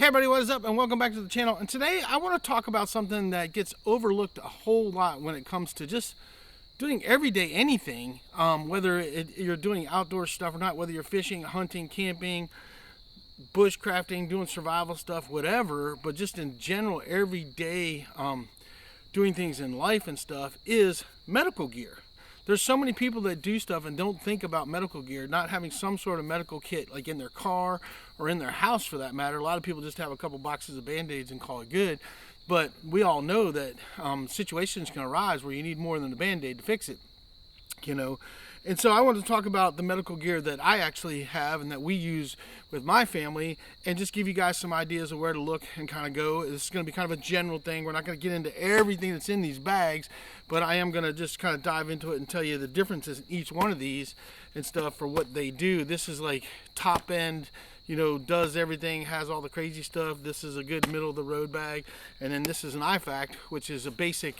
Hey everybody, what is up and welcome back to the channel. And today I want to talk about something that gets overlooked a whole lot when it comes to just doing everyday anything, whether you're doing outdoor stuff or not, whether you're fishing, hunting, camping, bushcrafting, doing survival stuff, whatever, but just in general everyday doing things in life and stuff is medical gear. There's so many people that do stuff and don't think about medical gear, not having some sort of medical kit like in their car or in their house for that matter. A lot of people just have a couple boxes of Band-Aids and call it good. But we all know that situations can arise where you need more than a Band-Aid to fix it, you know. And so I want to talk about the medical gear that I actually have and that we use with my family, and just give you guys some ideas of where to look and kind of go. This is going to be kind of a general thing. We're not going to get into everything that's in these bags, but I am going to just kind of dive into it and tell you the differences in each one of these and stuff for what they do. This is like top end, you know, does everything, has all the crazy stuff. This is a good middle of the road bag, and then this is an IFAC, which is a basic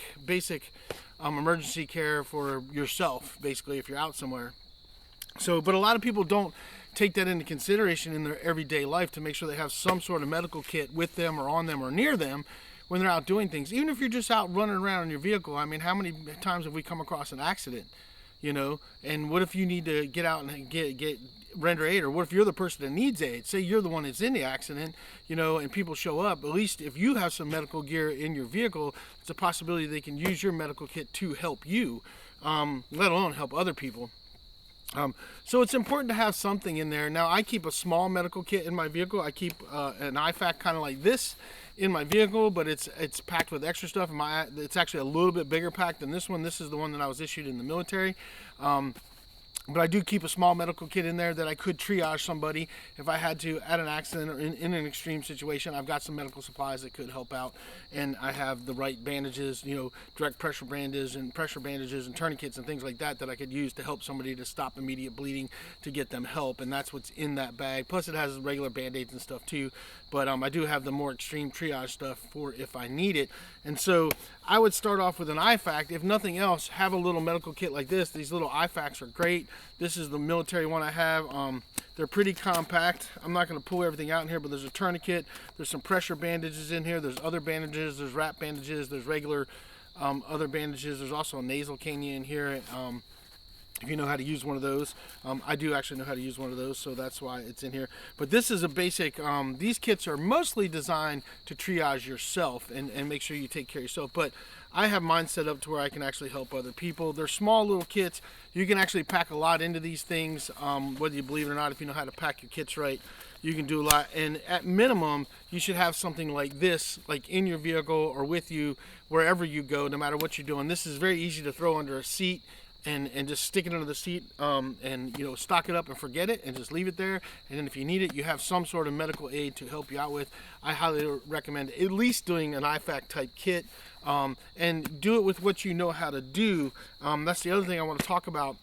emergency care for yourself, basically, if you're out somewhere. So, but a lot of people don't take that into consideration in their everyday life to make sure they have some sort of medical kit with them or on them or near them when they're out doing things. Even if you're just out running around in your vehicle, I mean, how many times have we come across an accident, you know? And what if you need to get out and render aid, or what if you're the person that needs aid? Say you're the one that's in the accident, you know, and people show up. At least if you have some medical gear in your vehicle, it's a possibility they can use your medical kit to help you, let alone help other people. So it's important to have something in there. Now, I keep a small medical kit in my vehicle. I keep an IFAC kind of like this in my vehicle, but it's packed with extra stuff. It's actually a little bit bigger packed than this one. This is the one that I was issued in the military. But I do keep a small medical kit in there that I could triage somebody if I had to at an accident or in an extreme situation. I've got some medical supplies that could help out, and I have the right bandages, you know, direct pressure bandages and tourniquets and things like that that I could use to help somebody to stop immediate bleeding, to get them help. And that's what's in that bag. Plus it has regular Band-Aids and stuff too, but I do have the more extreme triage stuff for if I need it. And so I would start off with an IFAC. If nothing else, have a little medical kit like this. These little IFACs are great. This is the military one I have. They're pretty compact. I'm not going to pull everything out in here, but there's a tourniquet. There's some pressure bandages in here. There's other bandages. There's wrap bandages. There's regular other bandages. There's also a nasal cania in here. If you know how to use one of those. I do actually know how to use one of those, so that's why it's in here. But this is a basic, these kits are mostly designed to triage yourself and make sure you take care of yourself. But I have mine set up to where I can actually help other people. They're small little kits. You can actually pack a lot into these things, whether you believe it or not. If you know how to pack your kits right, you can do a lot. And at minimum, you should have something like this, like in your vehicle or with you wherever you go, no matter what you're doing. This is very easy to throw under a seat and just stick it under the seat, and, you know, stock it up and forget it and just leave it there. And then if you need it, you have some sort of medical aid to help you out with. I highly recommend at least doing an IFAC type kit, and do it with what you know how to do. That's the other thing I want to talk about,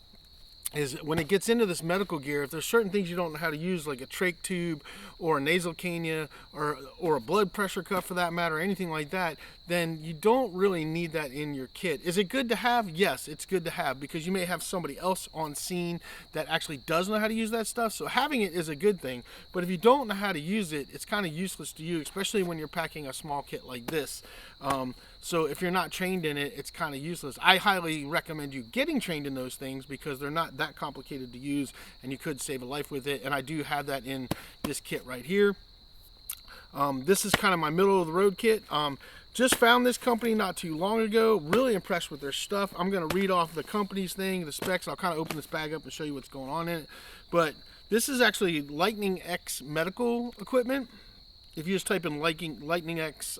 is when it gets into this medical gear, if there's certain things you don't know how to use, like a trach tube or a nasal cania or a blood pressure cuff for that matter, or anything like that, then you don't really need that in your kit. Is it good to have? Yes, it's good to have, because you may have somebody else on scene that actually does know how to use that stuff. So having it is a good thing. But if you don't know how to use it, it's kind of useless to you, especially when you're packing a small kit like this. So if you're not trained in it, it's kind of useless. I highly recommend you getting trained in those things, because they're not that complicated to use and you could save a life with it. And I do have that in this kit right here. This is kind of my middle of the road kit. Just found this company not too long ago. Really impressed with their stuff. I'm going to read off the company's thing, the specs. I'll kind of open this bag up and show you what's going on in it. But this is actually Lightning X medical equipment. If you just type in Lightning X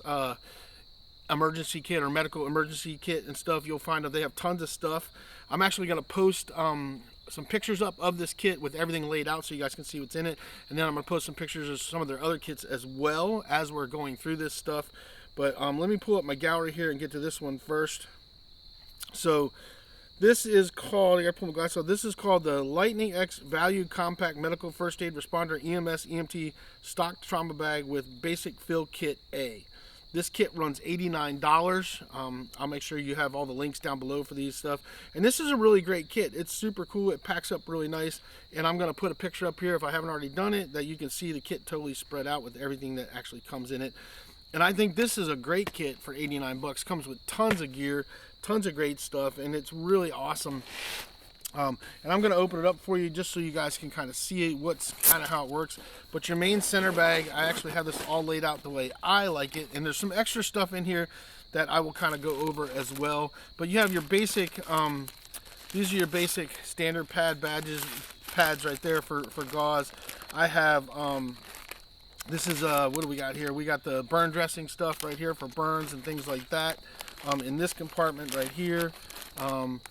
emergency kit or medical emergency kit and stuff, you'll find that they have tons of stuff. I'm actually going to post some pictures up of this kit with everything laid out so you guys can see what's in it, and then I'm going to post some pictures of some of their other kits as well as we're going through this stuff. But let me pull up my gallery here and get to this one first. So this is called, I gotta pull my glass out. This is called the Lightning X Value Compact Medical First Aid Responder EMS EMT Stock Trauma Bag with Basic Fill Kit A. This kit runs $89. I'll make sure you have all the links down below for these stuff. And this is a really great kit. It's super cool. It packs up really nice. And I'm going to put a picture up here if I haven't already done it, that you can see the kit totally spread out with everything that actually comes in it. And I think this is a great kit for 89 bucks. Comes with tons of gear, tons of great stuff, and it's really awesome. And I'm going to open it up for you just so you guys can kind of see what's kind of how it works. But your main center bag, I actually have this all laid out the way I like it. And there's some extra stuff in here that I will kind of go over as well. But you have your basic, these are your basic standard pads right there for gauze. I have, this is, what do we got here? We got the burn dressing stuff right here for burns and things like that. In this compartment right here.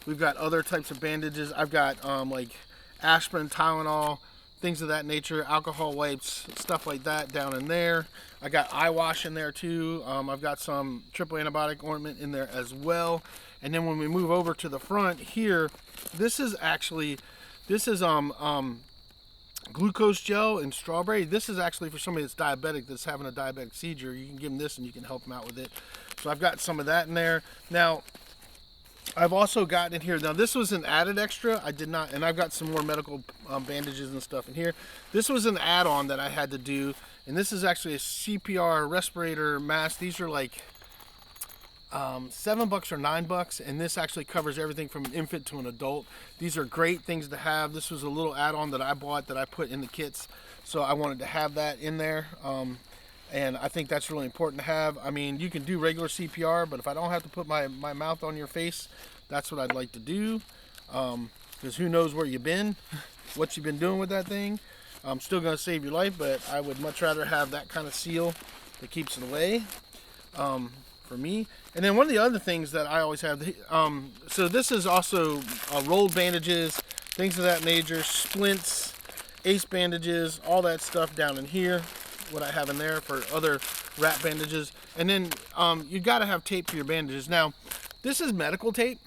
We've got other types of bandages. I've got like aspirin, Tylenol, things of that nature, alcohol wipes, stuff like that down in there. I got eye wash in there too. I've got some triple antibiotic ointment in there as well. And then when we move over to the front here, this is glucose gel and strawberry. This is actually for somebody that's diabetic, that's having a diabetic seizure. You can give them this and you can help them out with it. So I've got some of that in there. Now, I've also got in here, now this was an added extra, I did not, and I've got some more medical bandages and stuff in here. This was an add-on that I had to do, and this is actually a CPR respirator mask. These are like $7 or $9, and this actually covers everything from an infant to an adult. These are great things to have. This was a little add-on that I bought that I put in the kits, so I wanted to have that in there. And I think that's really important to have. I mean, you can do regular CPR, but if I don't have to put my mouth on your face, that's what I'd like to do. Because who knows where you've been, what you've been doing with that thing. I'm still going to save your life, but I would much rather have that kind of seal that keeps it away for me. And then one of the other things that I always have, so this is also rolled bandages, things of that nature, splints, ace bandages, all that stuff down in here. What I have in there for other wrap bandages. And then you got to have tape for your bandages. Now, this is medical tape,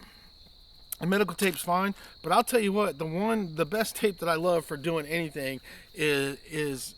and medical tape's fine, but I'll tell you what, the best tape that I love for doing anything is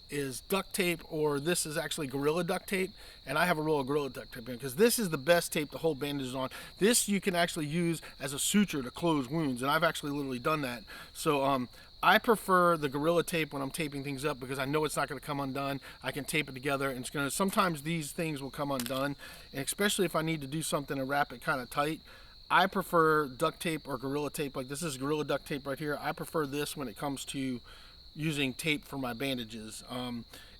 duct tape, or this is actually Gorilla duct tape, and I have a roll of Gorilla duct tape in, because this is the best tape to hold bandages on. This you can actually use as a suture to close wounds, and I've actually literally done that. So I prefer the Gorilla tape when I'm taping things up, because I know it's not going to come undone. I can tape it together, and it's going to, sometimes these things will come undone, and especially if I need to do something and wrap it kind of tight, I prefer duct tape or Gorilla tape. Like this is Gorilla duct tape right here. I prefer this when it comes to using tape for my bandages.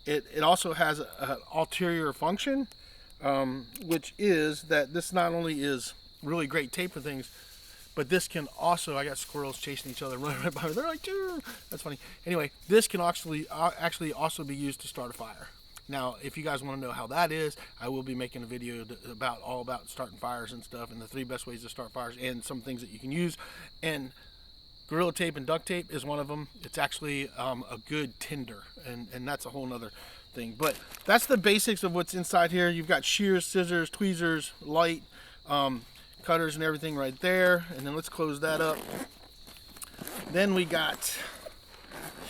It also has an ulterior function, which is that this not only is really great tape for things, but this can also, I got squirrels chasing each other running right by me. They're like, "Choo!" That's funny. Anyway, this can actually also be used to start a fire. Now, if you guys want to know how that is, I will be making a video all about starting fires and stuff, and the 3 best ways to start fires, and some things that you can use. And Gorilla tape and duct tape is one of them. It's actually a good tinder, and that's a whole nother thing. But that's the basics of what's inside here. You've got shears, scissors, tweezers, light, cutters and everything right there. And then let's close that up. Then we got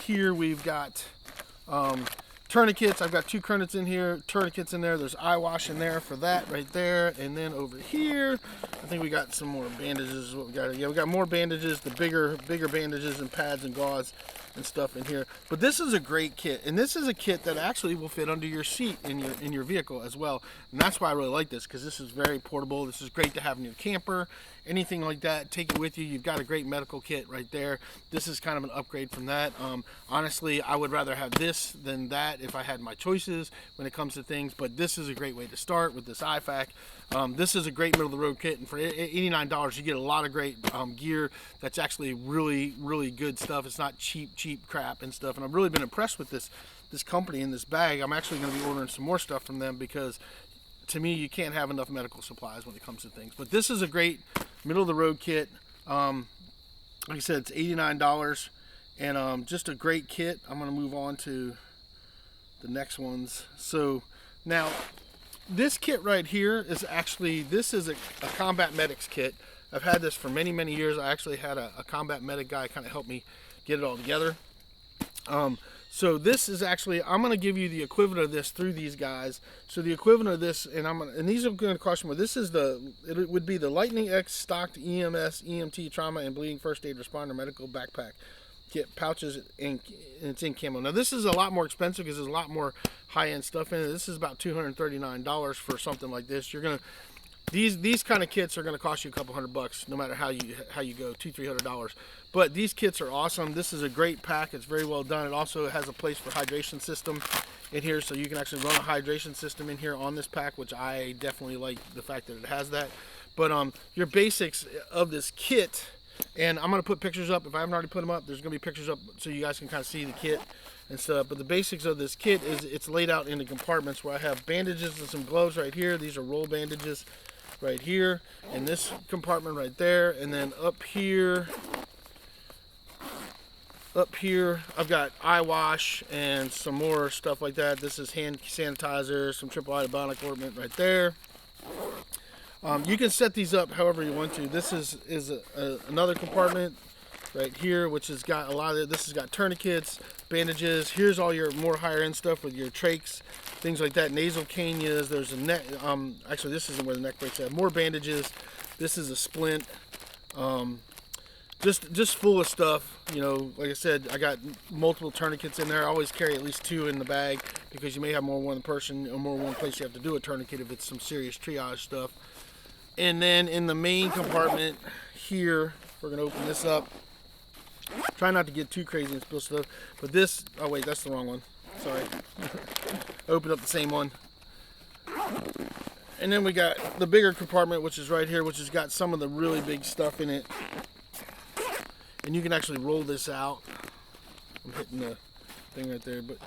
here, we've got tourniquets. I've got 2 tourniquets in there. There's eye wash in there for that right there. And then over here, I think we got some more bandages is what we got. Yeah, we got more bandages, the bigger bandages and pads and gauze and stuff in here. But this is a great kit, and this is a kit that actually will fit under your seat in your vehicle as well. And that's why I really like this, because this is very portable. This is great to have in your camper, anything like that. Take it with you. You've got a great medical kit right there. This is kind of an upgrade from that. Honestly, I would rather have this than that if I had my choices when it comes to things, but this is a great way to start with this IFAK. This is a great middle of the road kit, and for $89 you get a lot of great gear that's actually really, really good stuff. It's not cheap crap and stuff, and I've really been impressed with this company and this bag. I'm actually going to be ordering some more stuff from them, because to me, you can't have enough medical supplies when it comes to things. But this is a great middle of the road kit. Like I said, it's $89, and just a great kit. I'm going to move on to the next ones. So now this kit right here is actually, this is a Combat Medics kit. I've had this for many years. I actually had a Combat Medic guy kind of help me get it all together. So this is actually, I'm going to give you the equivalent of this through these guys. So the equivalent of this, and these are going to cost you more. This is it would be the Lightning X stocked EMS, EMT, trauma, and bleeding first aid responder medical backpack kit, pouches, and it's in camo. Now this is a lot more expensive because there's a lot more high-end stuff in it. This is about $239 for something like this. You're going to, these kind of kits are going to cost you a couple $100 no matter how you go, $200-300. But these kits are awesome. This is a great pack. It's very well done. It also has a place for hydration system in here, so you can actually run a hydration system in here on this pack, which I definitely like the fact that it has that. But your basics of this kit, and I'm going to put pictures up. If I haven't already put them up, there's going to be pictures up so you guys can kind of see the kit and stuff. But the basics of this kit is it's laid out into compartments where I have bandages and some gloves right here. These are roll bandages right here, and this compartment right there, and then up here I've got eye wash and some more stuff like that. This is hand sanitizer, some triple iodine ointment right there. You can set these up however you want to. This is another compartment right here, which has got a lot of this has got tourniquets, bandages. Here's all your more higher end stuff with your trachs, things like that, nasal canias. There's a neck, actually this isn't where the neck brace at. More bandages. This is a splint. Just full of stuff, you know. Like I said, I got multiple tourniquets in there. I always carry at least 2 in the bag because you may have more than one person or more than one place you have to do a tourniquet if it's some serious triage stuff. And then in the main compartment here, we're gonna open this up. Try not to get too crazy and spill stuff, but this, oh wait, that's the wrong one. Sorry. Open up the same one. And then we got the bigger compartment, which is right here, which has got some of the really big stuff in it. And you can actually roll this out. I'm hitting the thing right there, but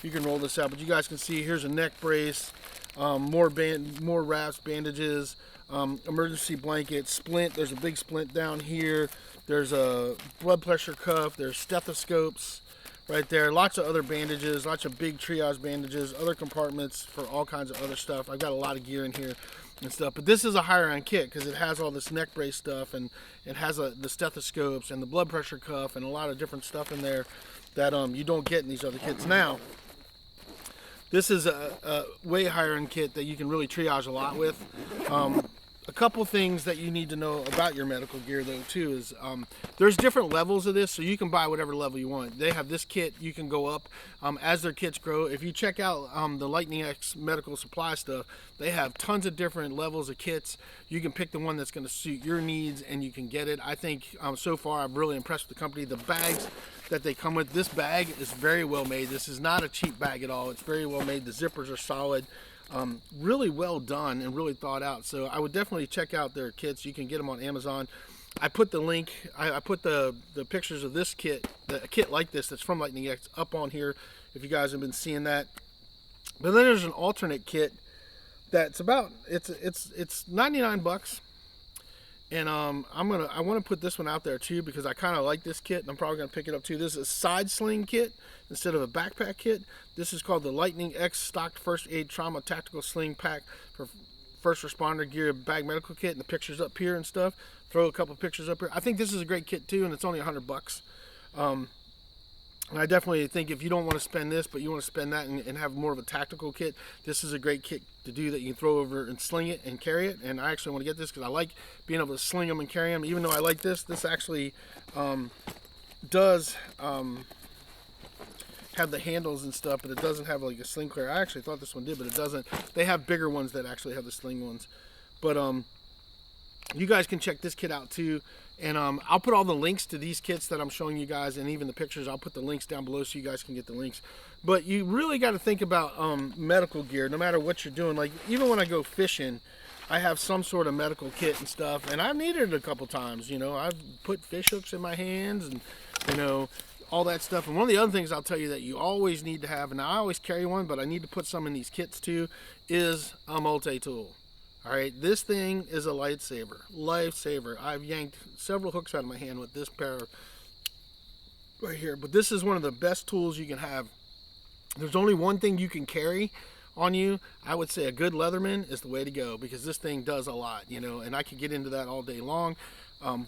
you can roll this out. But you guys can see here's a neck brace, more wraps, bandages, emergency blanket, splint. There's a big splint down here. There's a blood pressure cuff. There's stethoscopes right there. Lots of other bandages, lots of big triage bandages, other compartments for all kinds of other stuff. I've got a lot of gear in here and stuff, but this is a higher end kit because it has all this neck brace stuff, and it has the stethoscopes and the blood pressure cuff and a lot of different stuff in there that you don't get in these other kits. Now this is a way higher end kit that you can really triage a lot with. A couple things that you need to know about your medical gear though too is there's different levels of this, so you can buy whatever level you want. They have this kit, you can go up as their kits grow. If you check out the Lightning X medical supply stuff, they have tons of different levels of kits. You can pick the one that's going to suit your needs and you can get it. I think so far I'm really impressed with the company. The bags that they come with, this bag is very well made. This is not a cheap bag at all. It's very well made. The zippers are solid. Really well done and really thought out. So I would definitely check out their kits. You can get them on Amazon. I put the link, I put the pictures of this kit, a kit like this that's from Lightning X up on here if you guys have been seeing that. But then there's an alternate kit that's about, it's 99 bucks. And I want to put this one out there too because I kind of like this kit and I'm probably going to pick it up too. This is a side sling kit instead of a backpack kit. This is called the Lightning X Stocked First Aid Trauma Tactical Sling Pack for First Responder Gear Bag Medical Kit, and the pictures up here and stuff. Throw a couple pictures up here. I think this is a great kit too, and it's only 100 bucks. And I definitely think if you don't want to spend this, but you want to spend that and have more of a tactical kit, this is a great kit to do that you can throw over and sling it and carry it. And I actually want to get this because I like being able to sling them and carry them. Even though I like this, this actually does have the handles and stuff, but it doesn't have like a sling clear. I actually thought this one did, but it doesn't. They have bigger ones that actually have the sling ones. But you guys can check this kit out too. And I'll put all the links to these kits that I'm showing you guys, and even the pictures. I'll put the links down below so you guys can get the links. But you really got to think about medical gear, no matter what you're doing. Like even when I go fishing, I have some sort of medical kit and stuff, and I've needed it a couple times. You know, I've put fish hooks in my hands, and you know, all that stuff. And one of the other things I'll tell you that you always need to have, and I always carry one, but I need to put some in these kits too, is a multi-tool. All right, this thing is a lifesaver. I've yanked several hooks out of my hand with this pair right here, but this is one of the best tools you can have. There's only one thing you can carry on you. I would say a good Leatherman is the way to go because this thing does a lot, you know, and I could get into that all day long.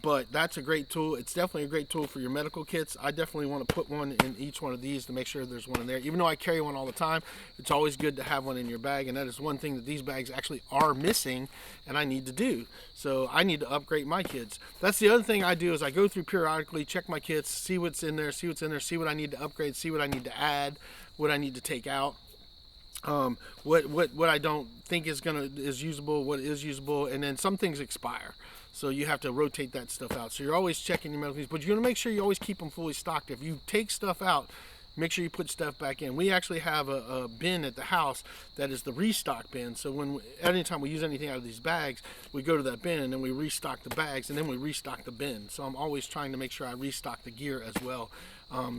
But that's a great tool. It's definitely a great tool for your medical kits. I definitely want to put one in each one of these to make sure there's one in there. Even though I carry one all the time, it's always good to have one in your bag, and that is one thing that these bags actually are missing and I need to do. So I need to upgrade my kits. That's the other thing I do is I go through periodically, check my kits, see what's in there, see what I need to upgrade, see what I need to add, what I need to take out. What I don't think is usable, what is usable, and then some things expire. So you have to rotate that stuff out. So you're always checking your medical needs, but you're gonna make sure you always keep them fully stocked. If you take stuff out, make sure you put stuff back in. We actually have a bin at the house that is the restock bin. So anytime we use anything out of these bags, we go to that bin and then we restock the bags and then we restock the bin. So I'm always trying to make sure I restock the gear as well.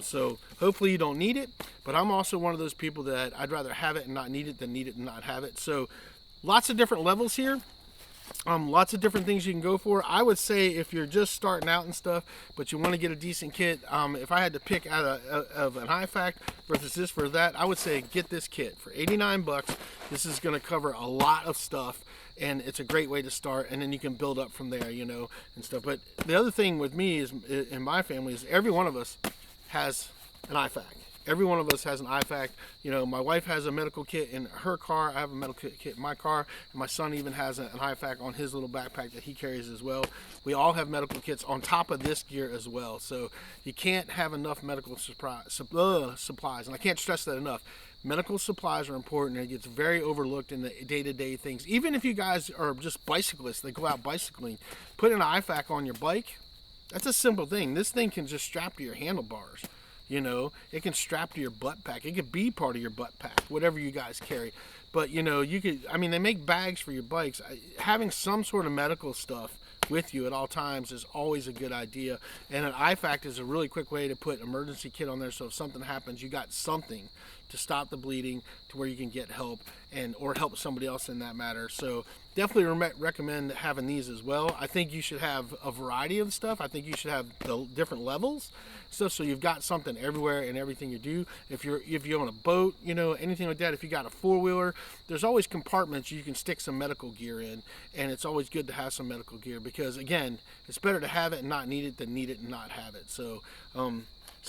So hopefully you don't need it, but I'm also one of those people that I'd rather have it and not need it than need it and not have it. So lots of different levels here. Lots of different things you can go for. I would say if you're just starting out and stuff, but you want to get a decent kit, if I had to pick out of an IFAK versus this for that, I would say get this kit for 89 bucks. This is going to cover a lot of stuff, and it's a great way to start, and then you can build up from there, and stuff. But the other thing with me is, in my family, is every one of us has an IFAK. Every one of us has an IFAK. My wife has a medical kit in her car. I have a medical kit in my car. And my son even has an IFAK on his little backpack that he carries as well. We all have medical kits on top of this gear as well. So you can't have enough medical supplies. And I can't stress that enough. Medical supplies are important, and it gets very overlooked in the day-to-day things. Even if you guys are just bicyclists that go out bicycling, put an IFAK on your bike. That's a simple thing. This thing can just strap to your handlebars. It can strap to your butt pack. It could be part of your butt pack, whatever you guys carry. But, they make bags for your bikes. Having some sort of medical stuff with you at all times is always a good idea. And an IFAK is a really quick way to put emergency kit on there. So if something happens, you got something to stop the bleeding to where you can get help or help somebody else in that matter. So definitely recommend having these as well. I think you should have a variety of stuff. I think you should have the different levels stuff, so you've got something everywhere and everything you do. If you're on a boat, anything like that, if you got a four-wheeler, there's always compartments you can stick some medical gear in, and it's always good to have some medical gear because, again, it's better to have it and not need it than need it and not have it. So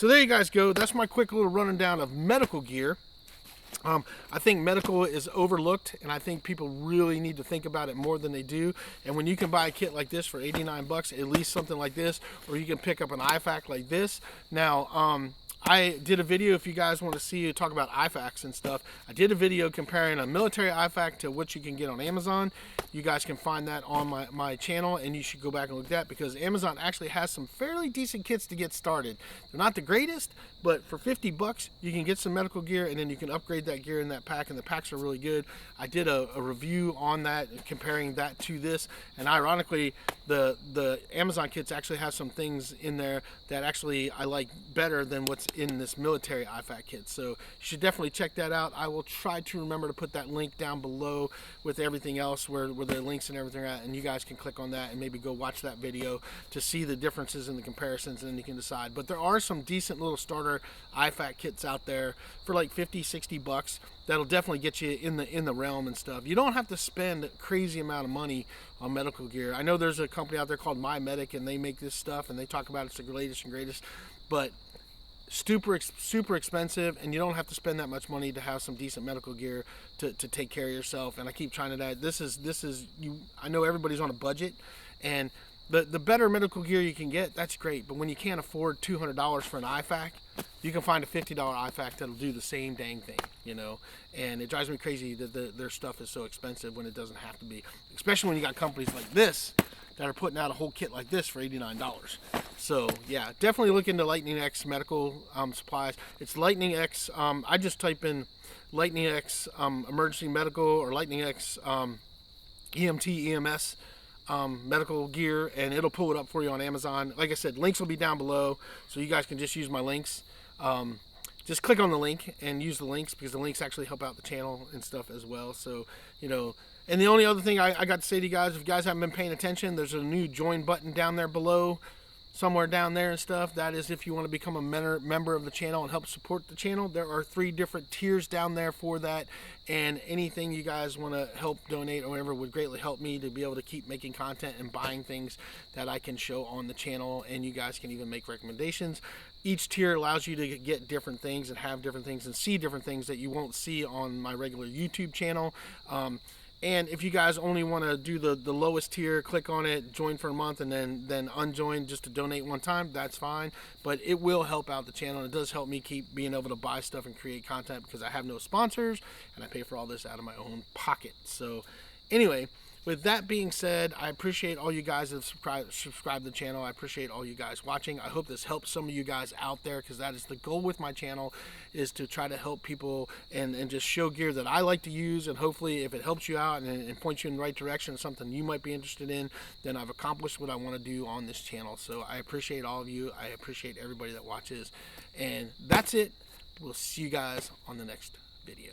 there you guys go. That's my quick little running down of medical gear. I think medical is overlooked, and I think people really need to think about it more than they do. And when you can buy a kit like this for 89 bucks, at least something like this, or you can pick up an IFAK like this. Now, I did a video, if you guys want to see talk about IFAKs and stuff, I did a video comparing a military IFAK to what you can get on Amazon. You guys can find that on my channel, and you should go back and look at that because Amazon actually has some fairly decent kits to get started. They're not the greatest, but for 50 bucks, you can get some medical gear, and then you can upgrade that gear in that pack, and the packs are really good. I did a review on that, comparing that to this, and ironically, the Amazon kits actually have some things in there that actually I like better than what's in this military IFAK kit. So you should definitely check that out. I will try to remember to put that link down below with everything else where the links and everything are at, and you guys can click on that and maybe go watch that video to see the differences and the comparisons, and then you can decide. But there are some decent little starter IFAK kits out there for like 50-60 bucks that'll definitely get you in the realm and stuff. You don't have to spend a crazy amount of money on medical gear. I know there's a company out there called MyMedic, and they make this stuff and they talk about it's the latest and greatest, but super expensive, and you don't have to spend that much money to have some decent medical gear to take care of yourself. And I keep trying to that. This is you. I know everybody's on a budget, and the better medical gear you can get, that's great. But when you can't afford $200 for an IFAK, you can find a $50 IFAK that'll do the same dang thing, And it drives me crazy that their stuff is so expensive when it doesn't have to be, especially when you got companies like this that are putting out a whole kit like this for $89. So yeah, definitely look into Lightning X medical supplies. It's Lightning X. I just type in Lightning X emergency medical or Lightning X EMT EMS medical gear, and it'll pull it up for you on Amazon. Like I said, links will be down below, so you guys can just use my links. Just click on the link and use the links because the links actually help out the channel and stuff as well. So and the only other thing I got to say to you guys, if you guys haven't been paying attention, there's a new join button down there below. somewhere down there and stuff. That is if you want to become a member of the channel and help support the channel. There are 3 different tiers down there for that, and anything you guys want to help donate or whatever would greatly help me to be able to keep making content and buying things that I can show on the channel, and you guys can even make recommendations. Each tier allows you to get different things and have different things and see different things that you won't see on my regular YouTube channel. And if you guys only want to do the lowest tier, click on it, join for a month, and then unjoin just to donate one time, that's fine. But it will help out the channel. It does help me keep being able to buy stuff and create content because I have no sponsors, and I pay for all this out of my own pocket. So anyway, with that being said, I appreciate all you guys that have subscribed to the channel. I appreciate all you guys watching. I hope this helps some of you guys out there, because that is the goal with my channel, is to try to help people and just show gear that I like to use. And hopefully if it helps you out and points you in the right direction, something you might be interested in, then I've accomplished what I want to do on this channel. So I appreciate all of you. I appreciate everybody that watches. And that's it. We'll see you guys on the next video.